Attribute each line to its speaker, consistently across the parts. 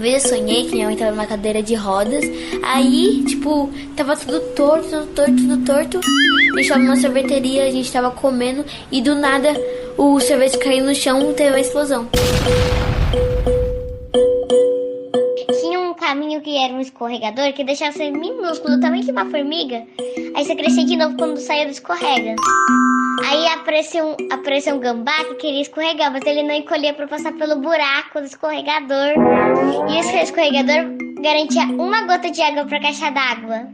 Speaker 1: vez eu sonhei que minha mãe tava numa cadeira de rodas. Aí, tipo, tava tudo torto, tudo torto. A gente tava numa sorveteria, a gente tava comendo. E do nada, o sorvete caiu no chão e teve uma explosão.
Speaker 2: Tinha um caminho que era um escorregador que deixava ser minúsculo, também que uma formiga. Aí você crescia de novo quando saía do escorrega. Aí apareceu um gambá que queria escorregar, mas ele não encolhia pra passar pelo buraco do escorregador. E esse escorregador garantia uma gota de água pra caixa d'água.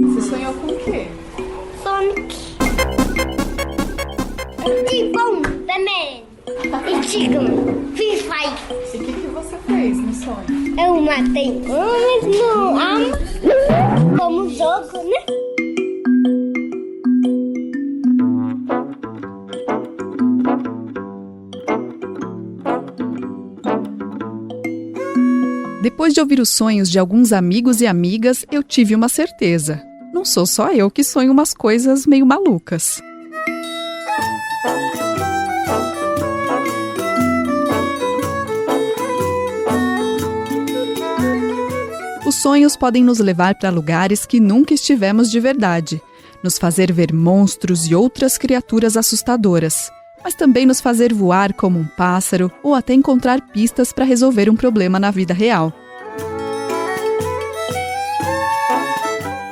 Speaker 3: Você sonhou com o quê?
Speaker 2: Sonic. Tigum, também. E Tigum, Free Fire.
Speaker 3: E o que você fez no sonho?
Speaker 2: Eu matei homens no arma, como jogo, né?
Speaker 4: Depois de ouvir os sonhos de alguns amigos e amigas, eu tive uma certeza. Não sou só eu que sonho umas coisas meio malucas. Os sonhos podem nos levar para lugares que nunca estivemos de verdade, nos fazer ver monstros e outras criaturas assustadoras, mas também nos fazer voar como um pássaro ou até encontrar pistas para resolver um problema na vida real.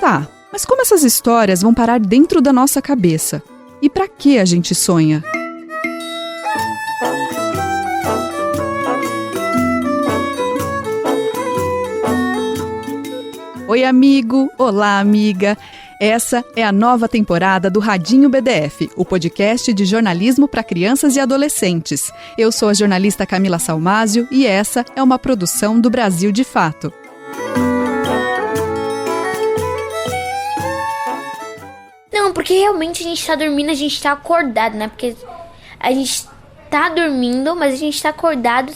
Speaker 4: Tá, mas como essas histórias vão parar dentro da nossa cabeça? E para que a gente sonha? Oi, amigo! Olá, amiga! Essa é a nova temporada do Radinho BDF, o podcast de jornalismo para crianças e adolescentes. Eu sou a jornalista Camila Salmásio e essa é uma produção do Brasil de Fato.
Speaker 1: Não, porque realmente a gente tá dormindo, a gente tá acordado, né? Porque a gente tá dormindo, mas a gente tá acordado.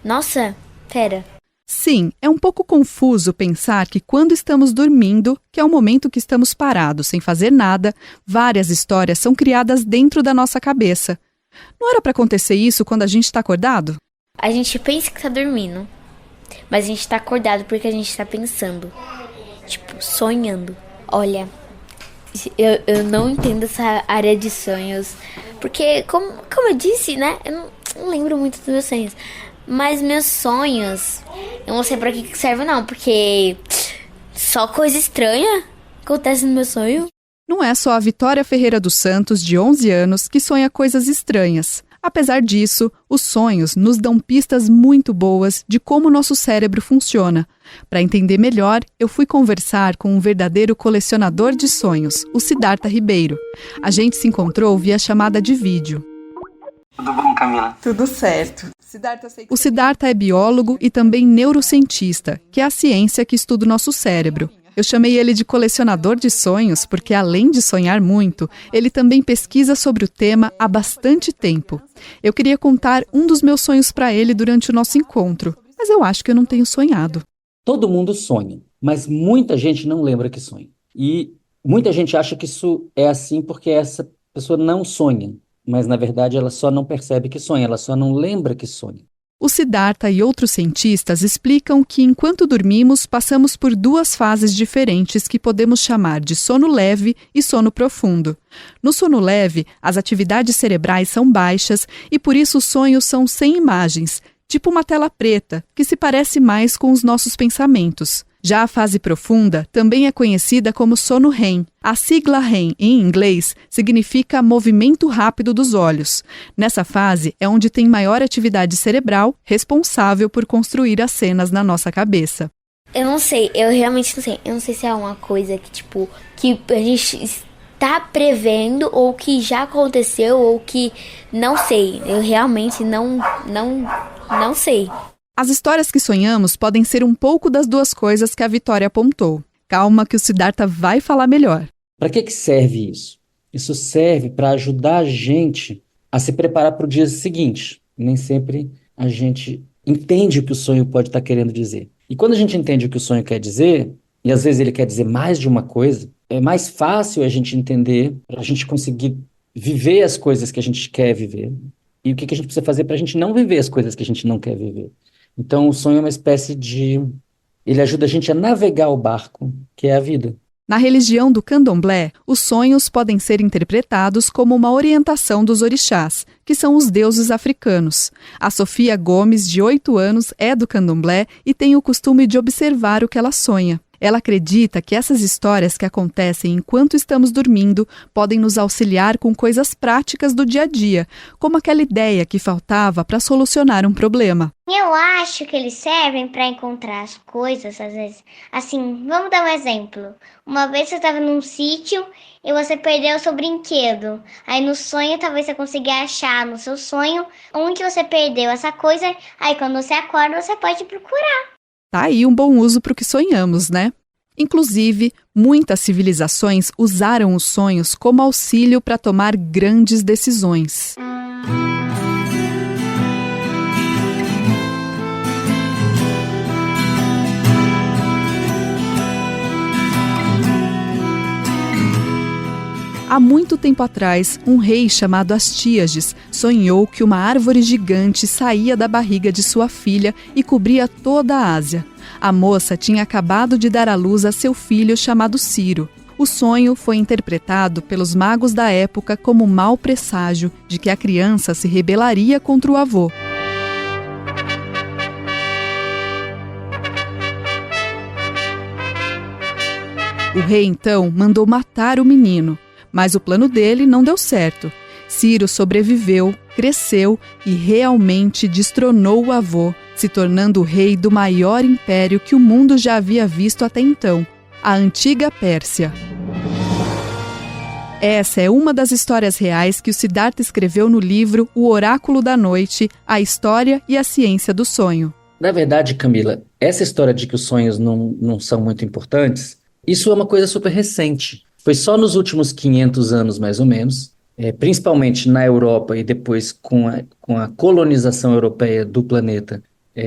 Speaker 1: Nossa, pera.
Speaker 4: Sim, é um pouco confuso pensar que quando estamos dormindo, que é o momento que estamos parados sem fazer nada, várias histórias são criadas dentro da nossa cabeça. Não era para acontecer isso quando a gente está acordado?
Speaker 1: A gente pensa que tá dormindo, mas a gente tá acordado porque a gente tá pensando. Tipo, sonhando. Olha, eu não entendo essa área de sonhos, porque, como eu disse, né, eu não lembro muito dos meus sonhos. Mas meus sonhos, eu não sei pra que serve não, porque só coisa estranha acontece no meu sonho.
Speaker 4: Não é só a Vitória Ferreira dos Santos, de 11 anos, que sonha coisas estranhas. Apesar disso, os sonhos nos dão pistas muito boas de como o nosso cérebro funciona. Para entender melhor, eu fui conversar com um verdadeiro colecionador de sonhos, o Siddhartha Ribeiro. A gente se encontrou via chamada de vídeo.
Speaker 5: Tudo bom, Camila?
Speaker 3: Tudo certo.
Speaker 4: O Siddhartha é biólogo e também neurocientista, que é a ciência que estuda o nosso cérebro. Eu chamei ele de colecionador de sonhos porque, além de sonhar muito, ele também pesquisa sobre o tema há bastante tempo. Eu queria contar um dos meus sonhos para ele durante o nosso encontro, mas eu acho que eu não tenho sonhado.
Speaker 5: Todo mundo sonha, mas muita gente não lembra que sonha. E muita gente acha que isso é assim porque essa pessoa não sonha. Mas, na verdade, ela só não percebe que sonha, ela só não lembra que sonha.
Speaker 4: O Siddhartha e outros cientistas explicam que, enquanto dormimos, passamos por duas fases diferentes que podemos chamar de sono leve e sono profundo. No sono leve, as atividades cerebrais são baixas e, por isso, os sonhos são sem imagens, tipo uma tela preta, que se parece mais com os nossos pensamentos. Já a fase profunda também é conhecida como sono REM. A sigla REM, em inglês, significa movimento rápido dos olhos. Nessa fase é onde tem maior atividade cerebral, responsável por construir as cenas na nossa cabeça.
Speaker 1: Eu não sei, eu realmente não sei. Eu não sei se é uma coisa que, tipo, que a gente está prevendo, ou que já aconteceu, ou que não sei. Eu realmente não sei.
Speaker 4: As histórias que sonhamos podem ser um pouco das duas coisas que a Vitória apontou. Calma que o Siddhartha vai falar melhor.
Speaker 5: Para que serve isso? Isso serve para ajudar a gente a se preparar para o dia seguinte. Nem sempre a gente entende o que o sonho pode estar querendo dizer. E quando a gente entende o que o sonho quer dizer, e às vezes ele quer dizer mais de uma coisa, é mais fácil a gente entender, para a gente conseguir viver as coisas que a gente quer viver. E o que a gente precisa fazer para a gente não viver as coisas que a gente não quer viver. Então, o sonho é uma espécie de... Ele ajuda a gente a navegar o barco, que é a vida.
Speaker 4: Na religião do candomblé, os sonhos podem ser interpretados como uma orientação dos orixás, que são os deuses africanos. A Sofia Gomes, de 8 anos, é do candomblé e tem o costume de observar o que ela sonha. Ela acredita que essas histórias que acontecem enquanto estamos dormindo podem nos auxiliar com coisas práticas do dia a dia, como aquela ideia que faltava para solucionar um problema.
Speaker 2: Eu acho que eles servem para encontrar as coisas, às vezes. Assim, vamos dar um exemplo. Uma vez você estava num sítio e você perdeu o seu brinquedo. Aí no sonho talvez você consiga achar no seu sonho onde você perdeu essa coisa. Aí quando você acorda você pode procurar.
Speaker 4: Tá aí um bom uso para o que sonhamos, né? Inclusive, muitas civilizações usaram os sonhos como auxílio para tomar grandes decisões. Há muito tempo atrás, um rei chamado Astíages sonhou que uma árvore gigante saía da barriga de sua filha e cobria toda a Ásia. A moça tinha acabado de dar à luz a seu filho chamado Ciro. O sonho foi interpretado pelos magos da época como mau presságio de que a criança se rebelaria contra o avô. O rei, então, mandou matar o menino. Mas o plano dele não deu certo. Ciro sobreviveu, cresceu e realmente destronou o avô, se tornando o rei do maior império que o mundo já havia visto até então, a antiga Pérsia. Essa é uma das histórias reais que o Siddhartha escreveu no livro O Oráculo da Noite, a História e a Ciência do Sonho.
Speaker 5: Na verdade, Camila, essa história de que os sonhos não são muito importantes, isso é uma coisa super recente. Foi só nos últimos 500 anos, mais ou menos, principalmente na Europa e depois com a colonização europeia do planeta,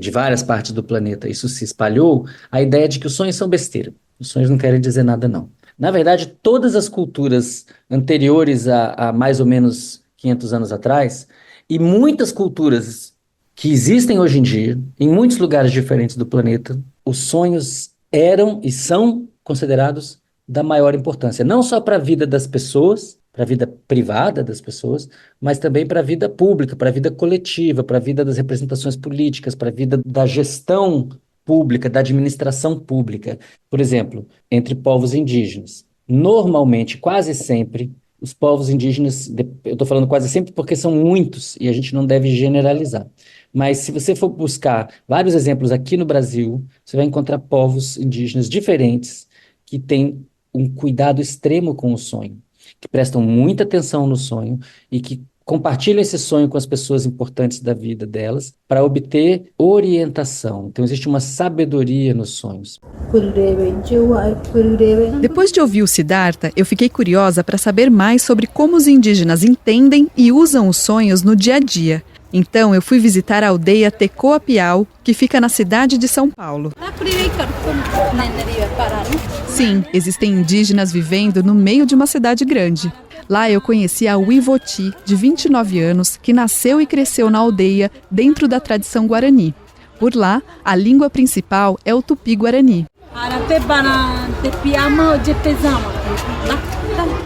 Speaker 5: de várias partes do planeta, isso se espalhou, a ideia de que os sonhos são besteira. Os sonhos não querem dizer nada, não. Na verdade, todas as culturas anteriores a mais ou menos 500 anos atrás, e muitas culturas que existem hoje em dia, em muitos lugares diferentes do planeta, os sonhos eram e são considerados da maior importância, não só para a vida das pessoas, para a vida privada das pessoas, mas também para a vida pública, para a vida coletiva, para a vida das representações políticas, para a vida da gestão pública, da administração pública. Por exemplo, entre povos indígenas. Normalmente, quase sempre, os povos indígenas, eu estou falando quase sempre porque são muitos e a gente não deve generalizar. Mas se você for buscar vários exemplos aqui no Brasil, você vai encontrar povos indígenas diferentes que têm um cuidado extremo com o sonho, que prestam muita atenção no sonho e que compartilham esse sonho com as pessoas importantes da vida delas para obter orientação. Então existe uma sabedoria nos sonhos.
Speaker 4: Depois de ouvir o Siddhartha, eu fiquei curiosa para saber mais sobre como os indígenas entendem e usam os sonhos no dia a dia. Então, eu fui visitar a aldeia Tecoapiau, que fica na cidade de São Paulo. Sim, existem indígenas vivendo no meio de uma cidade grande. Lá eu conheci a Uivoti, de 29 anos, que nasceu e cresceu na aldeia dentro da tradição guarani. Por lá, a língua principal é o tupi-guarani.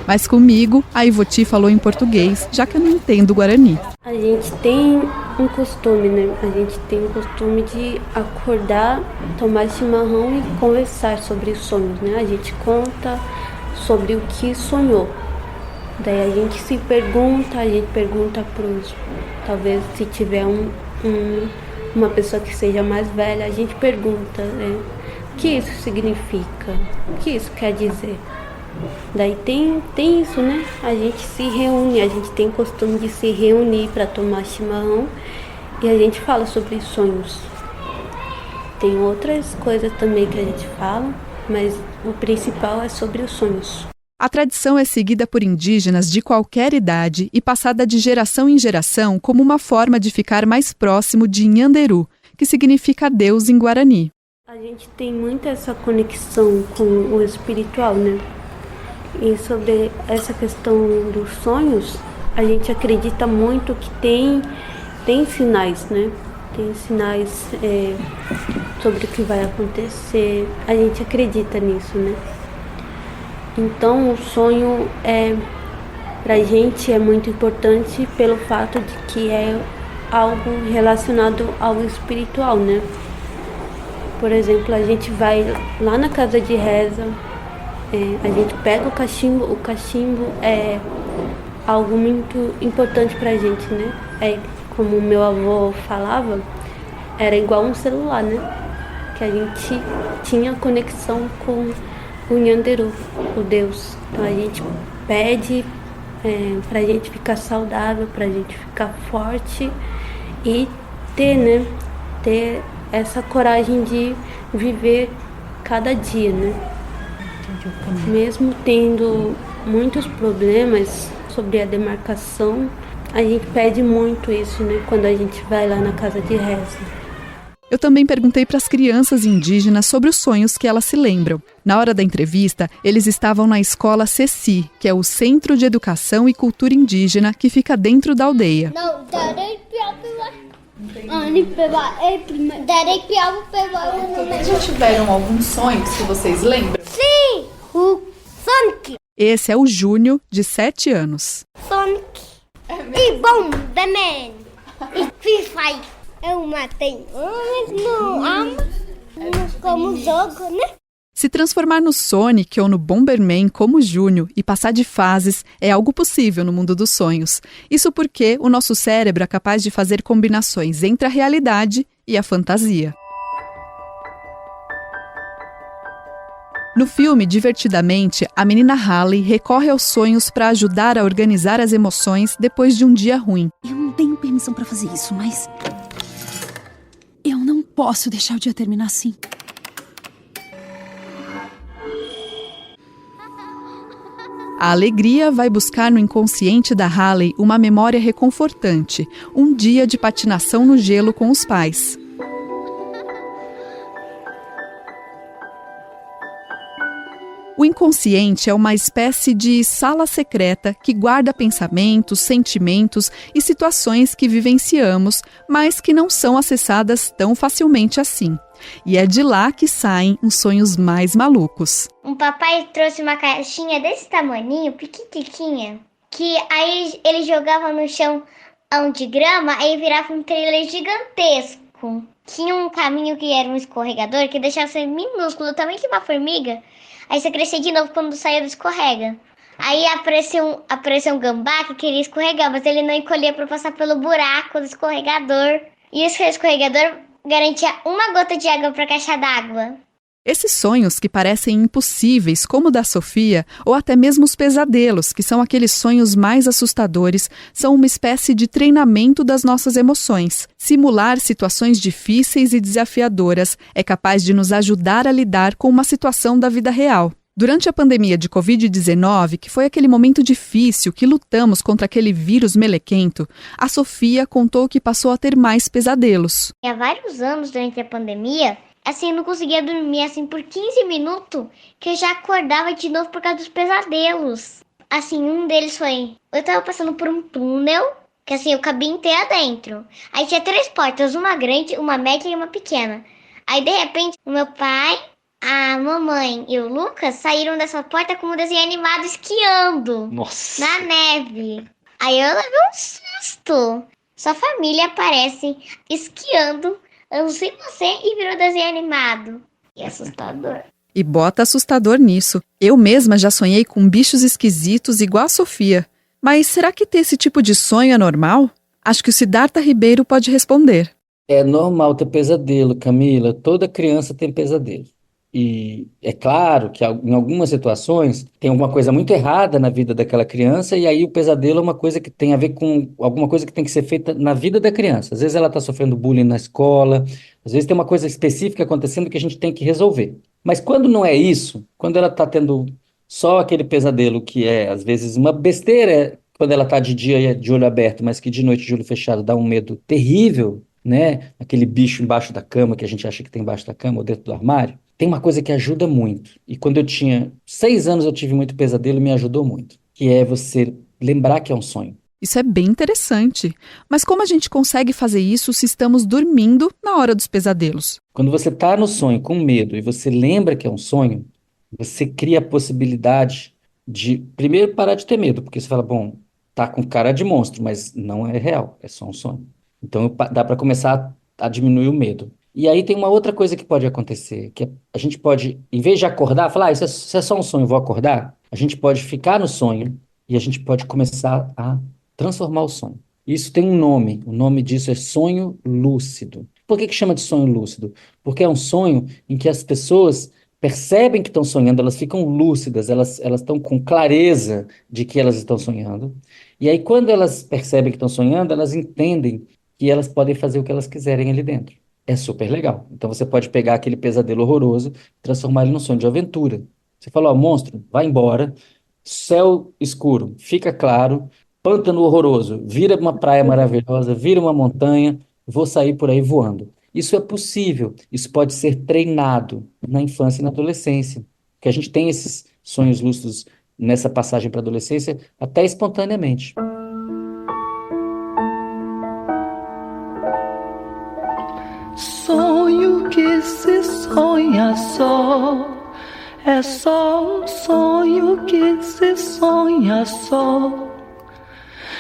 Speaker 4: Mas comigo, a Ivoti falou em português, já que eu não entendo guarani.
Speaker 6: A gente tem um costume, né? A gente tem o costume de acordar, tomar chimarrão e conversar sobre os sonhos, né? A gente conta sobre o que sonhou. Daí a gente pergunta pros... Talvez se tiver uma pessoa que seja mais velha, a gente pergunta, né? O que isso significa? O que isso quer dizer? Daí tem isso, né? A gente se reúne, a gente tem costume de se reunir para tomar chimarrão e a gente fala sobre sonhos. Tem outras coisas também que a gente fala, mas o principal é sobre os sonhos.
Speaker 4: A tradição é seguida por indígenas de qualquer idade e passada de geração em geração como uma forma de ficar mais próximo de Nhanderu, que significa Deus em Guarani.
Speaker 6: A gente tem muito essa conexão com o espiritual, né? E sobre essa questão dos sonhos, a gente acredita muito que tem sinais, né? tem sinais sobre o que vai acontecer. A gente acredita nisso, né? Então o sonho pra gente é muito importante pelo fato de que é algo relacionado ao espiritual, né? Por exemplo, a gente vai lá na casa de reza, a gente pega o cachimbo é algo muito importante pra gente, né? Como meu avô falava, era igual um celular, né? Que a gente tinha conexão com o Nyanderu, o Deus. Então a gente pede pra gente ficar saudável, pra gente ficar forte e ter essa coragem de viver cada dia, né? Mesmo tendo muitos problemas sobre a demarcação, a gente pede muito isso, né? Quando a gente vai lá na casa de reza.
Speaker 4: Eu também perguntei para as crianças indígenas sobre os sonhos que elas se lembram. Na hora da entrevista, eles estavam na escola CECI, que é o Centro de Educação e Cultura Indígena, que fica dentro da aldeia.
Speaker 3: Já tiveram alguns sonhos que vocês lembram?
Speaker 2: Sim, o Sonic.
Speaker 4: Esse é o Júnior, de 7 anos.
Speaker 2: Sonic. E Bomberman. E Free Fire. Eu matei homens, não ama. Nós como jogo, né?
Speaker 4: Se transformar no Sonic ou no Bomberman como Júnior e passar de fases é algo possível no mundo dos sonhos. Isso porque o nosso cérebro é capaz de fazer combinações entre a realidade e a fantasia. No filme Divertidamente, a menina Halle recorre aos sonhos para ajudar a organizar as emoções depois de um dia ruim.
Speaker 7: Eu não tenho permissão para fazer isso, mas eu não posso deixar o dia terminar assim.
Speaker 4: A alegria vai buscar no inconsciente da Halle uma memória reconfortante, um dia de patinação no gelo com os pais. O inconsciente é uma espécie de sala secreta que guarda pensamentos, sentimentos e situações que vivenciamos, mas que não são acessadas tão facilmente assim. E é de lá que saem os sonhos mais malucos.
Speaker 2: Um papai trouxe uma caixinha desse tamaninho, pequitiquinha, que aí ele jogava no chão de grama, aí virava um trailer gigantesco. Tinha um caminho que era um escorregador que deixava ser minúsculo, também que uma formiga. Aí você crescia de novo quando saía do escorrega. Aí apareceu um gambá que queria escorregar, mas ele não encolhia para passar pelo buraco do escorregador. E esse escorregador garantia uma gota de água para a caixa d'água.
Speaker 4: Esses sonhos que parecem impossíveis, como o da Sofia, ou até mesmo os pesadelos, que são aqueles sonhos mais assustadores, são uma espécie de treinamento das nossas emoções. Simular situações difíceis e desafiadoras é capaz de nos ajudar a lidar com uma situação da vida real. Durante a pandemia de Covid-19, que foi aquele momento difícil que lutamos contra aquele vírus melequento, a Sofia contou que passou a ter mais pesadelos.
Speaker 2: Há vários anos durante a pandemia, assim, eu não conseguia dormir assim por 15 minutos, que eu já acordava de novo por causa dos pesadelos. Assim, um deles foi, eu tava passando por um túnel, que assim, eu cabia inteira dentro. Aí tinha 3 portas, uma grande, uma média e uma pequena. Aí, de repente, o meu pai, a mamãe e o Lucas saíram dessa porta com um desenho animado esquiando.
Speaker 5: Nossa!
Speaker 2: Na neve. Aí eu levei um susto. Sua família aparece esquiando, eu sem você, e virou desenho animado. E assustador.
Speaker 4: E bota assustador nisso. Eu mesma já sonhei com bichos esquisitos igual a Sofia. Mas será que ter esse tipo de sonho é normal? Acho que o Siddhartha Ribeiro pode responder.
Speaker 5: É normal ter pesadelo, Camila. Toda criança tem pesadelo. E é claro que em algumas situações tem alguma coisa muito errada na vida daquela criança, e aí o pesadelo é uma coisa que tem a ver com alguma coisa que tem que ser feita na vida da criança. Às vezes ela está sofrendo bullying na escola, às vezes tem uma coisa específica acontecendo que a gente tem que resolver. Mas quando não é isso, quando ela está tendo só aquele pesadelo que é, às vezes, uma besteira, quando ela está de dia de olho aberto, mas que de noite de olho fechado dá um medo terrível, né? Aquele bicho embaixo da cama que a gente acha que tem embaixo da cama ou dentro do armário. Tem uma coisa que ajuda muito, e quando eu tinha 6 anos eu tive muito pesadelo e me ajudou muito, que é você lembrar que é um sonho.
Speaker 4: Isso é bem interessante. Mas como a gente consegue fazer isso se estamos dormindo na hora dos pesadelos?
Speaker 5: Quando você está no sonho com medo e você lembra que é um sonho, você cria a possibilidade de, primeiro, parar de ter medo, porque você fala, bom, tá com cara de monstro, mas não é real, é só um sonho. Então dá para começar a diminuir o medo. E aí tem uma outra coisa que pode acontecer, que a gente pode, em vez de acordar, falar, isso é só um sonho, vou acordar, a gente pode ficar no sonho e a gente pode começar a transformar o sonho. Isso tem um nome, o nome disso é sonho lúcido. Por que chama de sonho lúcido? Porque é um sonho em que as pessoas percebem que estão sonhando, elas ficam lúcidas, elas estão com clareza de que elas estão sonhando. E aí, quando elas percebem que estão sonhando, elas entendem que elas podem fazer o que elas quiserem ali dentro. É super legal. Então, você pode pegar aquele pesadelo horroroso e transformar ele num sonho de aventura. Você fala, ó, monstro, vai embora, céu escuro, fica claro, pântano horroroso, vira uma praia maravilhosa, vira uma montanha, vou sair por aí voando. Isso é possível, isso pode ser treinado na infância e na adolescência, porque a gente tem esses sonhos lúcidos nessa passagem para a adolescência até espontaneamente.
Speaker 8: Sonho que se sonha só, é só um sonho que se sonha só.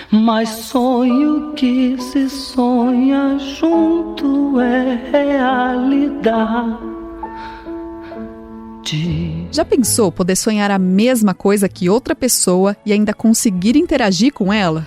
Speaker 8: Mas sonho que se sonha junto é realidade.
Speaker 4: Já pensou poder sonhar a mesma coisa que outra pessoa e ainda conseguir interagir com ela?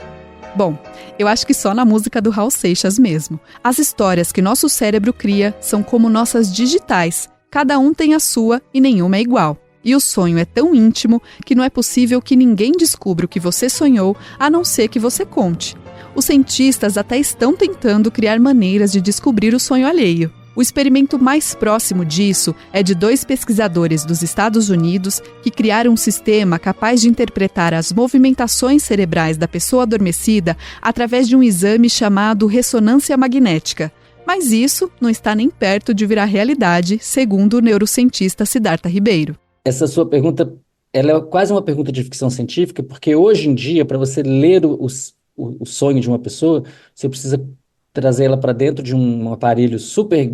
Speaker 4: Bom, eu acho que só na música do Raul Seixas mesmo. As histórias que nosso cérebro cria são como nossas digitais. Cada um tem a sua e nenhuma é igual. E o sonho é tão íntimo que não é possível que ninguém descubra o que você sonhou, a não ser que você conte. Os cientistas até estão tentando criar maneiras de descobrir o sonho alheio. O experimento mais próximo disso é de 2 pesquisadores dos Estados Unidos que criaram um sistema capaz de interpretar as movimentações cerebrais da pessoa adormecida através de um exame chamado ressonância magnética. Mas isso não está nem perto de virar realidade, segundo o neurocientista Siddhartha Ribeiro.
Speaker 5: Essa sua pergunta, ela é quase uma pergunta de ficção científica, porque hoje em dia, para você ler o sonho de uma pessoa, você precisa trazer ela para dentro de um aparelho super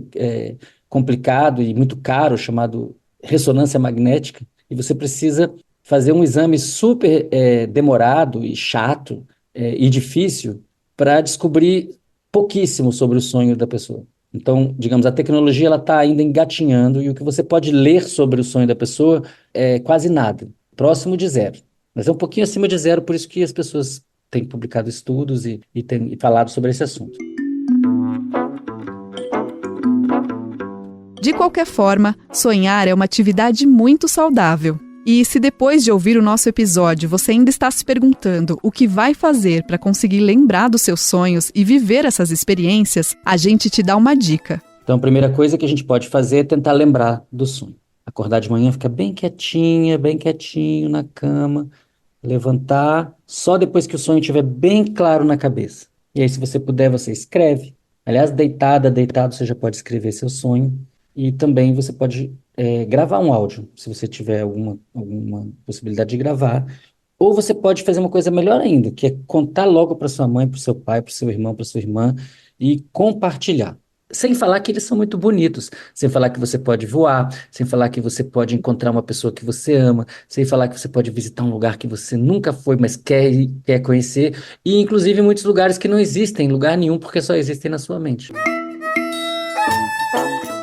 Speaker 5: complicado e muito caro, chamado ressonância magnética, e você precisa fazer um exame super demorado e chato e difícil para descobrir pouquíssimo sobre o sonho da pessoa. Então, digamos, a tecnologia está ainda engatinhando e o que você pode ler sobre o sonho da pessoa é quase nada, próximo de zero. Mas é um pouquinho acima de zero, por isso que as pessoas têm publicado estudos e têm falado sobre esse assunto.
Speaker 4: De qualquer forma, sonhar é uma atividade muito saudável. E se depois de ouvir o nosso episódio você ainda está se perguntando o que vai fazer para conseguir lembrar dos seus sonhos e viver essas experiências, a gente te dá uma dica.
Speaker 5: Então a primeira coisa que a gente pode fazer é tentar lembrar do sonho. Acordar de manhã, ficar bem quietinho na cama, levantar, só depois que o sonho estiver bem claro na cabeça. E aí se você puder, você escreve. Aliás, deitado, você já pode escrever seu sonho. E também você pode gravar um áudio, se você tiver alguma possibilidade de gravar. Ou você pode fazer uma coisa melhor ainda, que é contar logo para sua mãe, para o seu pai, para o seu irmão, para sua irmã, e compartilhar. Sem falar que eles são muito bonitos, sem falar que você pode voar, sem falar que você pode encontrar uma pessoa que você ama, sem falar que você pode visitar um lugar que você nunca foi, mas quer conhecer, e inclusive muitos lugares que não existem em lugar nenhum, porque só existem na sua mente.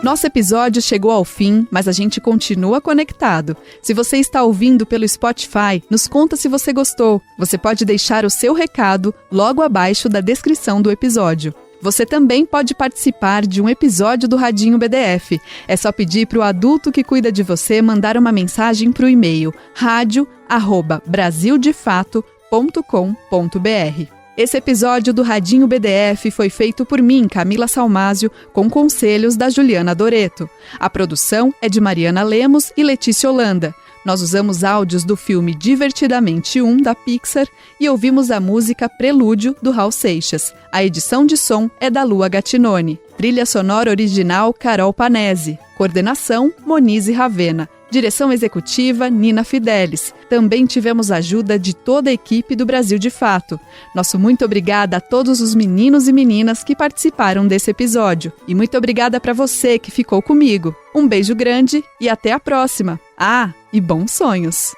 Speaker 4: Nosso episódio chegou ao fim, mas a gente continua conectado. Se você está ouvindo pelo Spotify, nos conta se você gostou. Você pode deixar o seu recado logo abaixo da descrição do episódio. Você também pode participar de um episódio do Radinho BDF. É só pedir para o adulto que cuida de você mandar uma mensagem para o e-mail radio@brasildefato.com.br. Esse episódio do Radinho BDF foi feito por mim, Camila Salmásio, com conselhos da Juliana Doreto. A produção é de Mariana Lemos e Letícia Holanda. Nós usamos áudios do filme Divertidamente 1, da Pixar, e ouvimos a música Prelúdio, do Raul Seixas. A edição de som é da Lua Gattinoni. Trilha sonora original, Carol Panese. Coordenação, Monize Ravena. Direção executiva, Nina Fidelis. Também tivemos a ajuda de toda a equipe do Brasil de Fato. Nosso muito obrigada a todos os meninos e meninas que participaram desse episódio. E muito obrigada para você que ficou comigo. Um beijo grande e até a próxima. Ah, e bons sonhos!